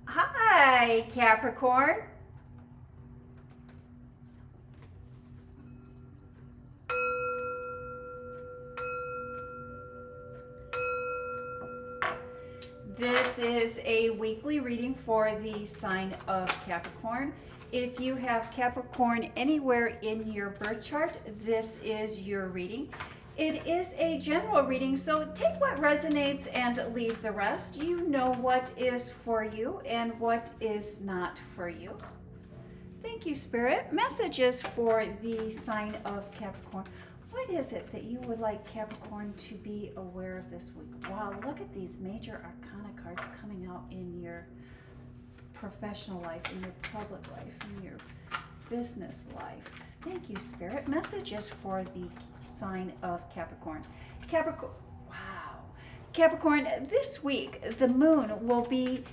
Hi, Capricorn. This is a weekly reading for the sign of Capricorn. If you have Capricorn anywhere in your birth chart, this is your reading. It is a general reading, so take what resonates and leave the rest. You know what is for you and what is not for you. Thank you, Spirit. Messages for the sign of Capricorn. What is it that you would like Capricorn to be aware of this week? Wow, look at these major arcana cards coming out in your professional life, in your public life, in your business life. Thank you, Spirit. Messages for the sign of Capricorn. Capricorn, wow. Capricorn, this week the moon will be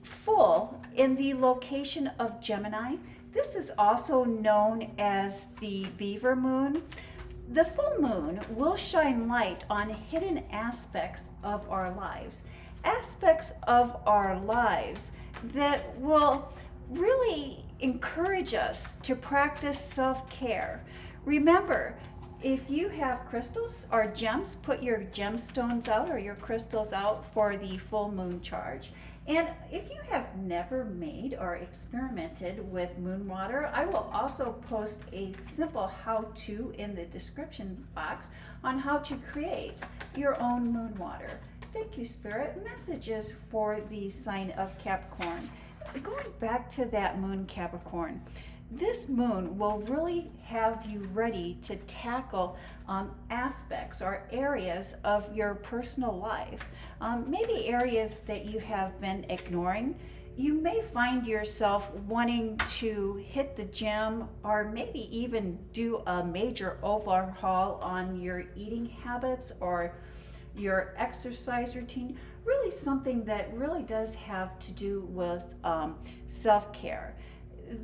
full in the location of Gemini. This is also known as the beaver moon. The full moon will shine light on hidden aspects of our lives that will really encourage us to practice self-care. Remember, if you have crystals or gems, put your gemstones out or your crystals out for the full moon charge. And if you have never made or experimented with moon water, I will also post a simple how-to in the description box on how to create your own moon water. Thank you, Spirit. Messages for the sign of Capricorn. Going back to that moon, Capricorn, this moon will really have you ready to tackle aspects or areas of your personal life. Maybe areas that you have been ignoring. You may find yourself wanting to hit the gym or maybe even do a major overhaul on your eating habits or your exercise routine. Really something that really does have to do with self-care.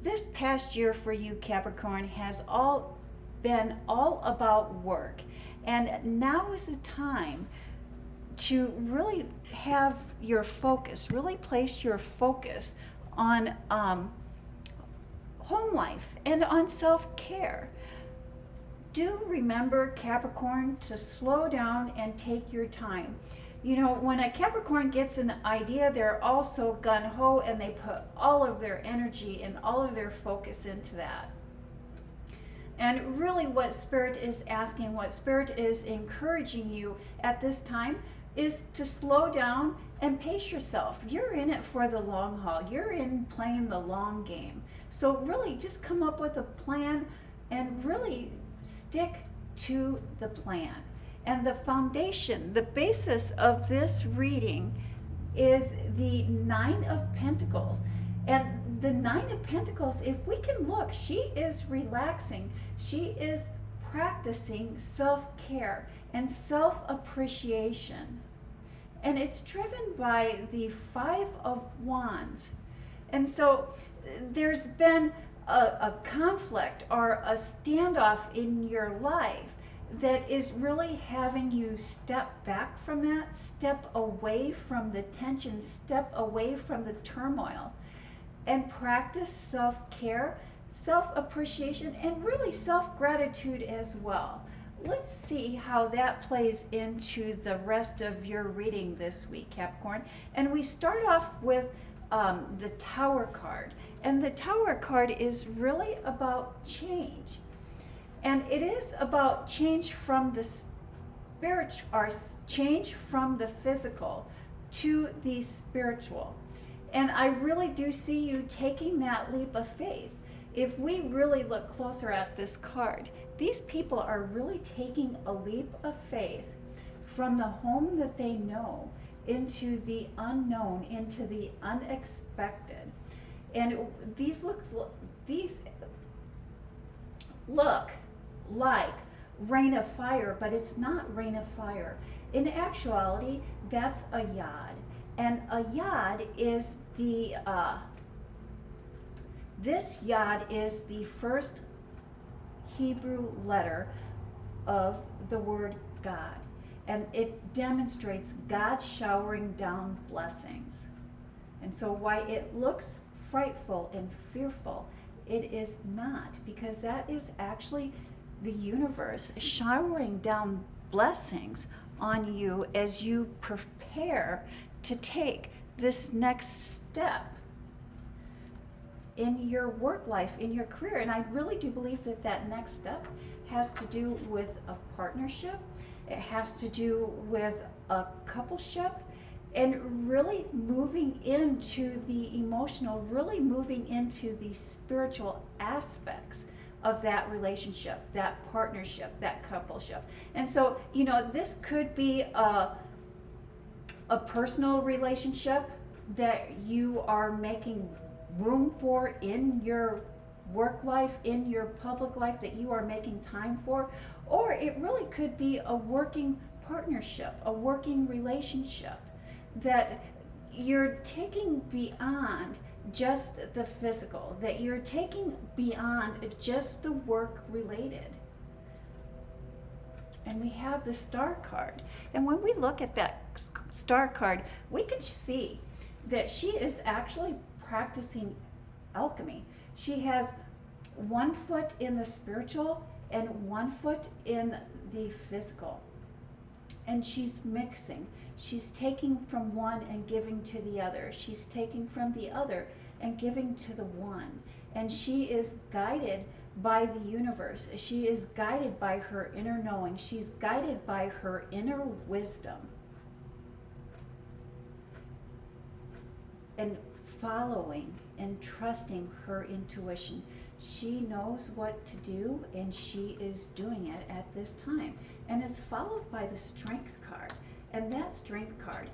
This past year for you, Capricorn, has been all about work, and now is the time to really have your focus, really place your focus on home life and on self-care. Do remember, Capricorn, to slow down and take your time. You know, when a Capricorn gets an idea, they're also gung-ho and they put all of their energy and all of their focus into that. And really what Spirit is asking, what Spirit is encouraging you at this time is to slow down and pace yourself. You're in it for the long haul. You're in playing the long game. So really just come up with a plan and really stick to the plan. And the foundation, the basis of this reading is the Nine of Pentacles. And the Nine of Pentacles, if we can look, she is relaxing. She is practicing self-care and self-appreciation. And it's driven by the Five of Wands. And so there's been a conflict or a standoff in your life that is really having you step back from that, step away from the tension, step away from the turmoil, and practice self-care, self-appreciation, and really self-gratitude as well. Let's see how that plays into the rest of your reading this week, Capricorn. And we start off with the Tower card. And the Tower card is really about change. And it is about change from the spiritual, or change from the physical to the spiritual. And I really do see you taking that leap of faith. If we really look closer at this card, these people are really taking a leap of faith from the home that they know into the unknown, into the unexpected. And these look like rain of fire, but it's not rain of fire. In actuality, that's a yod. And a yod is the, this yod is the first Hebrew letter of the word God. And it demonstrates God showering down blessings. And And so why it looks frightful and fearful, it is not, because that is actually the universe showering down blessings on you as you prepare to take this next step in your work life, in your career. And I really do believe that that next step has to do with a partnership. It has to do with a coupleship, and really moving into the emotional, really moving into the spiritual aspects of that relationship, that partnership, that coupleship. And so, you know, this could be a personal relationship that you are making room for in your work life, in your public life, that you are making time for. Or it really could be a working partnership, a working relationship that you're taking beyond just the physical, that you're taking beyond just the work related. And we have the Star card. And when we look at that Star card, we can see that she is actually practicing alchemy. She has one foot in the spiritual and one foot in the physical. And she's mixing. She's taking from one and giving to the other. She's taking from the other and giving to the one. And she is guided by the universe. She is guided by her inner knowing. She's guided by her inner wisdom. And following and trusting her intuition. She knows what to do, and she is doing it at this time. And it's followed by the Strength card. And that Strength card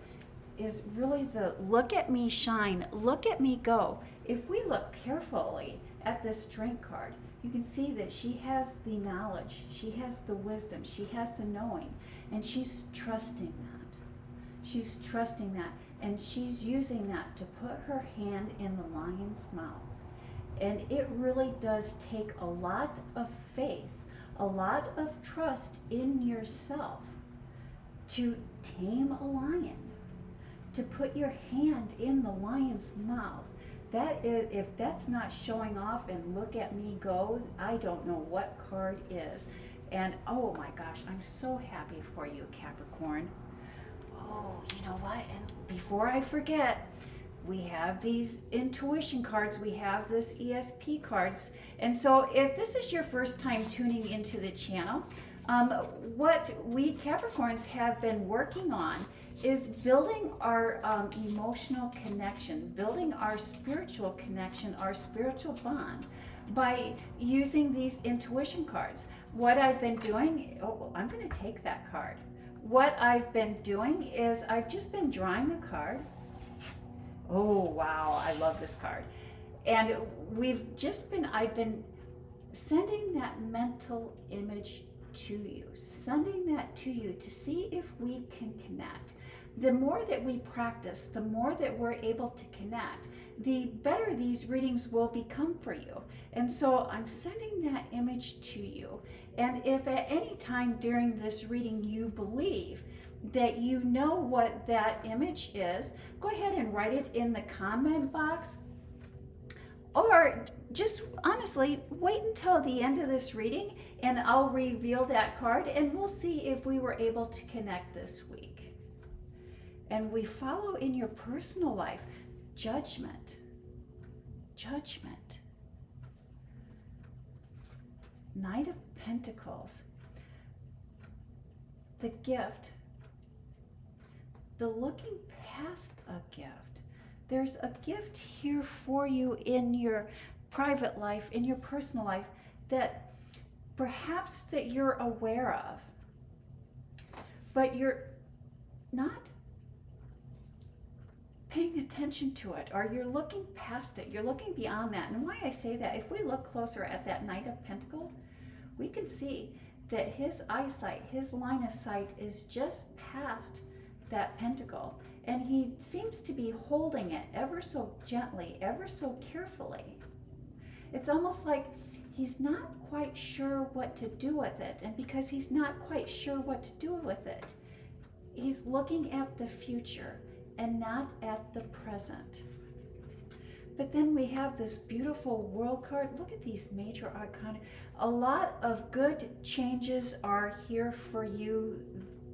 is really the look at me shine, look at me go. If we look carefully at this Strength card, you can see that she has the knowledge, she has the wisdom, she has the knowing, and she's trusting that. She's trusting that, and she's using that to put her hand in the lion's mouth. And it really does take a lot of faith, a lot of trust in yourself to tame a lion, to put your hand in the lion's mouth. That is, if that's not showing off and look at me go, I don't know what card is. And oh my gosh, I'm so happy for you, Capricorn. Oh, you know what? And before I forget, we have these intuition cards, we have this ESP cards. And so if this is your first time tuning into the channel, what we Capricorns have been working on is building our emotional connection, building our spiritual connection, our spiritual bond by using these intuition cards. What I've been doing, oh, I'm going to take that card. What I've been doing is I've just been drawing a card. Oh, wow, I love this card. And I've been sending that mental image to you, sending that to you to see if we can connect. The more that we practice, the more that we're able to connect, the better these readings will become for you. And so I'm sending that image to you. And if at any time during this reading you believe that you know what that image is, go ahead and write it in the comment box. Or just honestly, wait until the end of this reading and I'll reveal that card and we'll see if we were able to connect this week. And we follow in your personal life, judgment, judgment. Knight of Pentacles, the gift, the looking past a gift. There's a gift here for you in your private life, in your personal life, that perhaps that you're aware of, but you're not paying attention to it, or you're looking past it, you're looking beyond that. And why I say that, if we look closer at that Knight of Pentacles, we can see that his eyesight, his line of sight is just past that pentacle. And he seems to be holding it ever so gently, ever so carefully. It's almost like he's not quite sure what to do with it. And because he's not quite sure what to do with it, he's looking at the future and not at the present. But then we have this beautiful world card. Look at these major arcana. A lot of good changes are here for you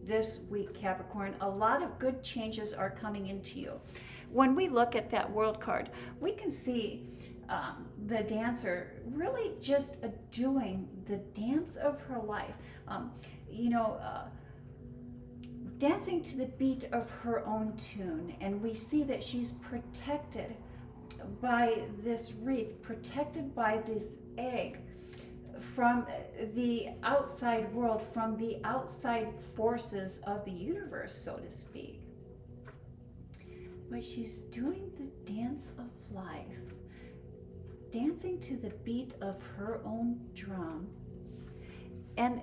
this week, Capricorn. A lot of good changes are coming into you. When we look at that world card, we can see the dancer really just doing the dance of her life. Dancing to the beat of her own tune. And we see that she's protected by this wreath, protected by this egg from the outside world, from the outside forces of the universe, so to speak. But she's doing the dance of life, dancing to the beat of her own drum. And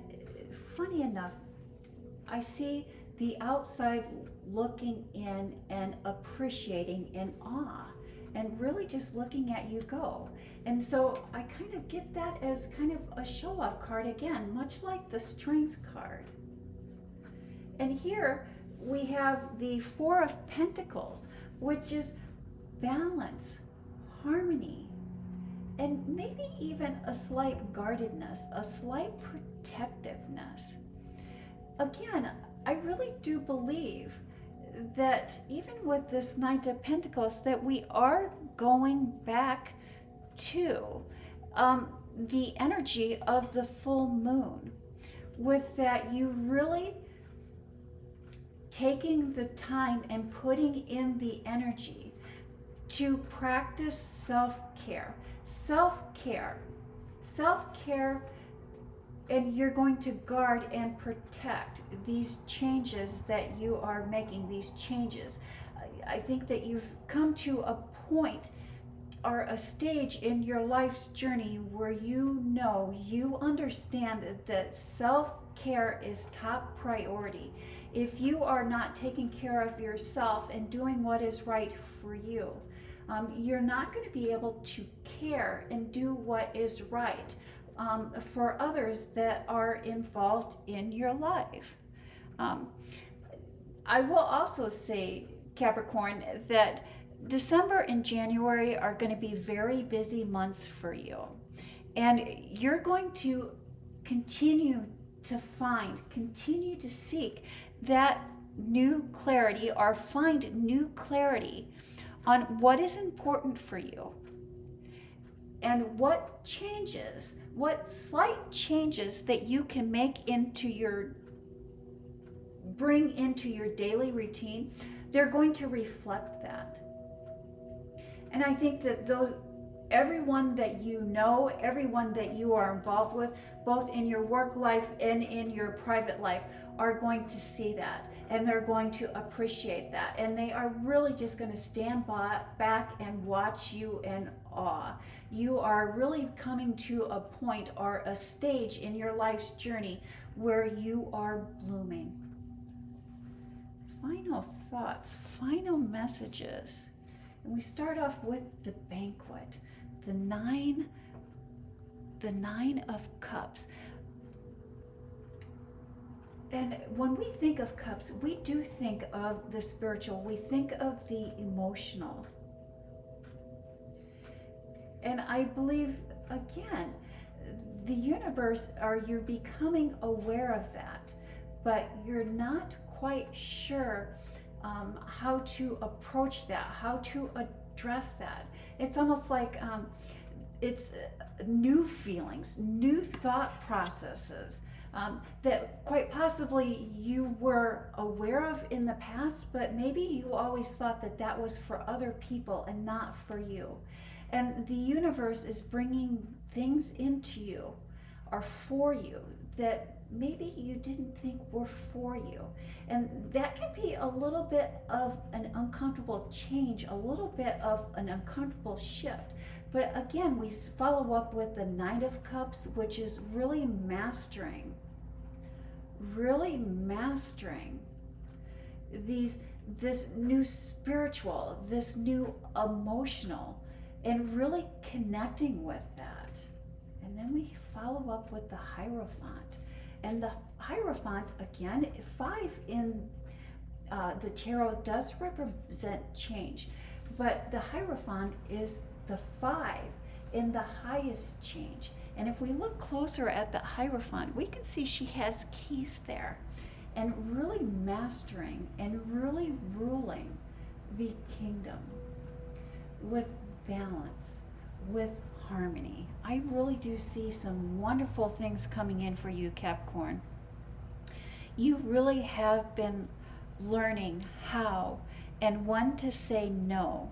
funny enough, I see the outside looking in and appreciating in awe, and really just looking at you go. And so I kind of get that as kind of a show-off card again, much like the Strength card. And here we have the Four of Pentacles, which is balance, harmony, and maybe even a slight guardedness, a slight protectiveness. Again, I really do believe that even with this Knight of Pentacles, that we are going back to the energy of the full moon, with that you really taking the time and putting in the energy to practice self-care. Self-care. Self-care. And you're going to guard and protect these changes that you are making, these changes. I think that you've come to a point or a stage in your life's journey where you understand that self-care is top priority. If you are not taking care of yourself and doing what is right for you, you're not going to be able to care and do what is right for others that are involved in your life. I will also say, Capricorn, that December and January are going to be very busy months for you. And you're going to continue to seek that new clarity, or find new clarity on what is important for you. And what changes, what slight changes that you can bring into your daily routine, they're going to reflect that. And I think that everyone that you know, everyone that you are involved with, both in your work life and in your private life, are going to see that, and they're going to appreciate that, and they are really just going to stand back and watch you in awe. You are really coming to a point or a stage in your life's journey where you are blooming. Final thoughts, final messages. And we start off with the Banquet, the nine of Cups. And when we think of cups, we do think of the spiritual, we think of the emotional. And I believe, again, the universe, you're becoming aware of that, but you're not quite sure how to approach that, how to address that. It's almost like it's new feelings, new thought processes that quite possibly you were aware of in the past, but maybe you always thought that that was for other people and not for you. And the universe is bringing things into you or for you that maybe you didn't think were for you. And that can be a little bit of an uncomfortable change, a little bit of an uncomfortable shift. But again, we follow up with the Knight of Cups, which is really mastering this new spiritual, this new emotional, and really connecting with that. And then we follow up with the Hierophant. And the Hierophant, again, 5 in the tarot does represent change. But the Hierophant is the 5 in the highest change. And if we look closer at the Hierophant, we can see she has keys there, and really mastering and really ruling the kingdom with balance, with harmony. I really do see some wonderful things coming in for you, Capricorn. You really have been learning how and when to say no.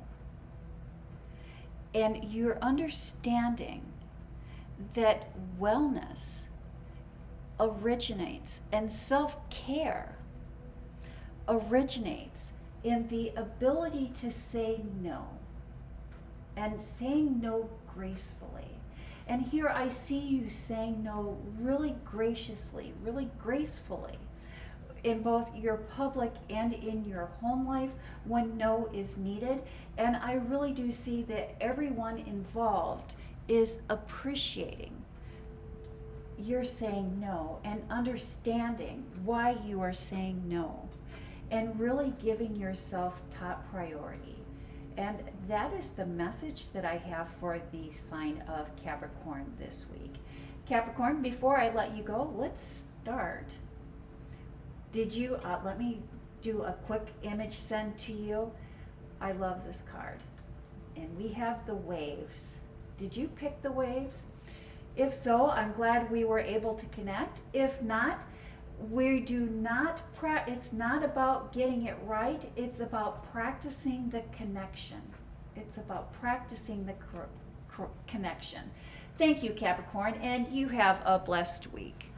And you're understanding that wellness originates and self-care originates in the ability to say no, and saying no gracefully. And here I see you saying no really graciously, really gracefully, in both your public and in your home life when no is needed. And I really do see that everyone involved is appreciating you're saying no and understanding why you are saying no, and really giving yourself top priority. And that is the message that I have for the sign of Capricorn this week. Capricorn, before I let you go, let's start. Did you, let me do a quick image send to you. I love this card. And we have the waves. Did you pick the waves? If so, I'm glad we were able to connect. If not, we do not, it's not about getting it right. It's about practicing the connection. It's about practicing the connection. Thank you, Capricorn, and you have a blessed week.